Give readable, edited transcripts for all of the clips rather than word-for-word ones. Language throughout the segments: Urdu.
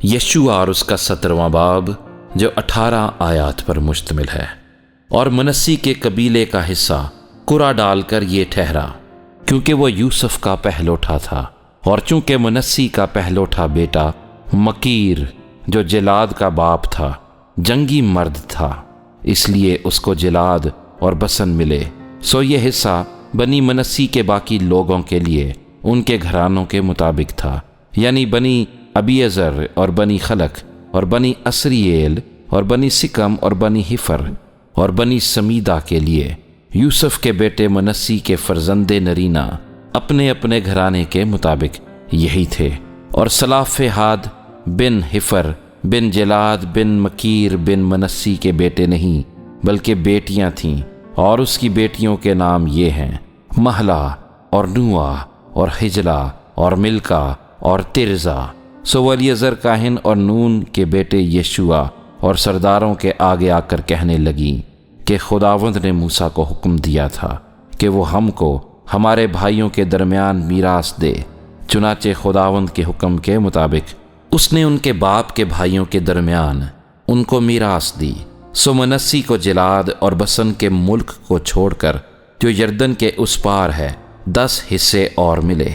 یشوع اور اس کا 17واں باب جو 18 آیات پر مشتمل ہے۔ اور منسی کے قبیلے کا حصہ قرعہ ڈال کر یہ ٹھہرا، کیونکہ وہ یوسف کا پہلوٹھا تھا، اور چونکہ منسی کا پہلوٹھا بیٹا مکیر جو جلاد کا باپ تھا جنگی مرد تھا، اس لیے اس کو جلاد اور بسن ملے۔ سو یہ حصہ بنی منسی کے باقی لوگوں کے لیے ان کے گھرانوں کے مطابق تھا، یعنی بنی ابیعزر اور بنی خلق اور بنی اسرییل اور بنی سکم اور بنی حفر اور بنی سمیدہ کے لیے یوسف کے بیٹے منسی کے فرزند نرینہ اپنے اپنے گھرانے کے مطابق یہی تھے۔ اور صلافہاد بن حفر بن جلاد بن مکیر بن منسی کے بیٹے نہیں بلکہ بیٹیاں تھیں، اور اس کی بیٹیوں کے نام یہ ہیں مہلا اور نوآ اور حجلہ اور ملکا اور ترزا۔ سو الیعزر کاہن اور نون کے بیٹے یشوع اور سرداروں کے آگے آ کر کہنے لگیں کہ خداوند نے موسیٰ کو حکم دیا تھا کہ وہ ہم کو ہمارے بھائیوں کے درمیان میراث دے۔ چنانچہ خداوند کے حکم کے مطابق اس نے ان کے باپ کے بھائیوں کے درمیان ان کو میراث دی۔ سو منسی کو جلاد اور بسن کے ملک کو چھوڑ کر جو یردن کے اس پار ہے 10 حصے اور ملے،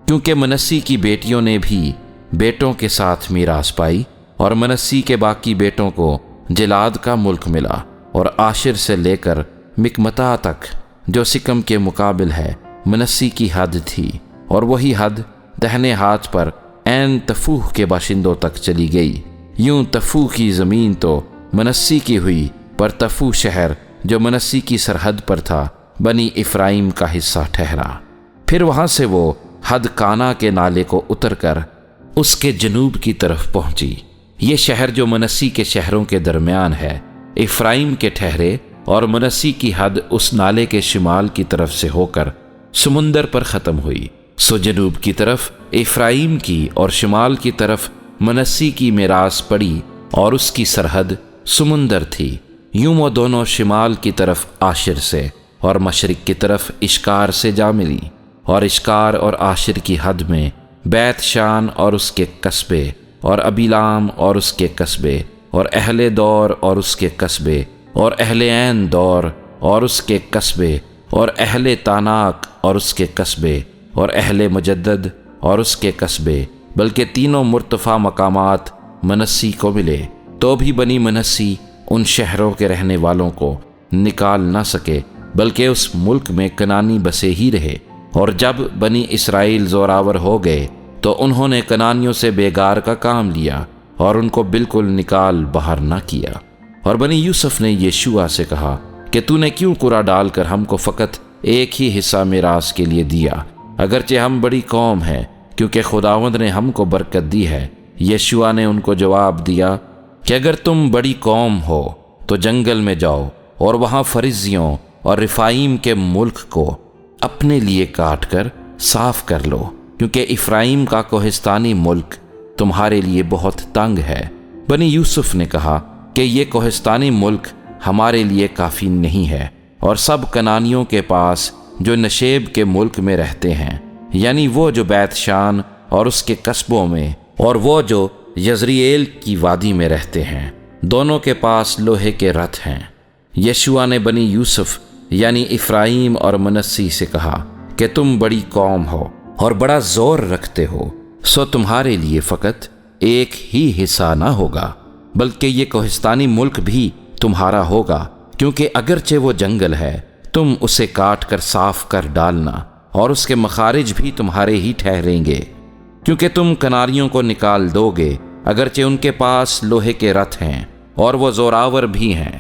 کیونکہ منسی کی بیٹیوں نے بھی بیٹوں کے ساتھ میراث پائی، اور منسی کے باقی بیٹوں کو جلاد کا ملک ملا، اور آشر سے لے کر مکمتا تک جو سکم کے مقابل ہے منسی کی حد تھی، اور وہی حد دہنے ہاتھ پر عین تفوح کے باشندوں تک چلی گئی۔ یوں تفوح کی زمین تو منسی کی ہوئی، پر تفوح شہر جو منسی کی سرحد پر تھا بنی افرائیم کا حصہ ٹھہرا۔ پھر وہاں سے وہ حد کانا کے نالے کو اتر کر اس کے جنوب کی طرف پہنچی۔ یہ شہر جو منسی کے شہروں کے درمیان ہے افرائیم کے ٹھہرے، اور منسی کی حد اس نالے کے شمال کی طرف سے ہو کر سمندر پر ختم ہوئی۔ سو جنوب کی طرف افرائیم کی اور شمال کی طرف منسی کی میراث پڑی، اور اس کی سرحد سمندر تھی۔ یوں وہ دونوں شمال کی طرف آشر سے اور مشرق کی طرف اشکار سے جا ملی، اور اشکار اور آشر کی حد میں بیت شان اور اس کے قصبے، اور ابیلام اور اس کے قصبے، اور اہل دور اور اس کے قصبے، اور اہل عین دور اور اس کے قصبے، اور اہل تاناک اور اس کے قصبے، اور اہل مجدد اور اس کے قصبے، بلکہ تینوں مرتفع مقامات منسی کو ملے۔ تو بھی بنی منسی ان شہروں کے رہنے والوں کو نکال نہ سکے، بلکہ اس ملک میں کنانی بسے ہی رہے۔ اور جب بنی اسرائیل زوراور ہو گئے تو انہوں نے کنانیوں سے بیگار کا کام لیا اور ان کو بالکل نکال باہر نہ کیا۔ اور بنی یوسف نے یشوع سے کہا کہ تو نے کیوں قرعہ ڈال کر ہم کو فقط ایک ہی حصہ میراث کے لیے دیا، اگرچہ ہم بڑی قوم ہیں، کیونکہ خداوند نے ہم کو برکت دی ہے۔ یشوع نے ان کو جواب دیا کہ اگر تم بڑی قوم ہو تو جنگل میں جاؤ اور وہاں فرزیوں اور رفائیم کے ملک کو اپنے لیے کاٹ کر صاف کر لو، کیونکہ افرائیم کا کوہستانی ملک تمہارے لیے بہت تنگ ہے۔ بنی یوسف نے کہا کہ یہ کوہستانی ملک ہمارے لیے کافی نہیں ہے، اور سب کنانیوں کے پاس جو نشیب کے ملک میں رہتے ہیں، یعنی وہ جو بیت شان اور اس کے قصبوں میں، اور وہ جو یزرییل کی وادی میں رہتے ہیں، دونوں کے پاس لوہے کے رتھ ہیں۔ یشوع نے بنی یوسف یعنی افرائیم اور منسی سے کہا کہ تم بڑی قوم ہو اور بڑا زور رکھتے ہو، سو تمہارے لیے فقط ایک ہی حصہ نہ ہوگا، بلکہ یہ کوہستانی ملک بھی تمہارا ہوگا، کیونکہ اگرچہ وہ جنگل ہے تم اسے کاٹ کر صاف کر ڈالنا، اور اس کے مخارج بھی تمہارے ہی ٹھہریں گے، کیونکہ تم کناریوں کو نکال دو گے، اگرچہ ان کے پاس لوہے کے رتھ ہیں اور وہ زوراور بھی ہیں۔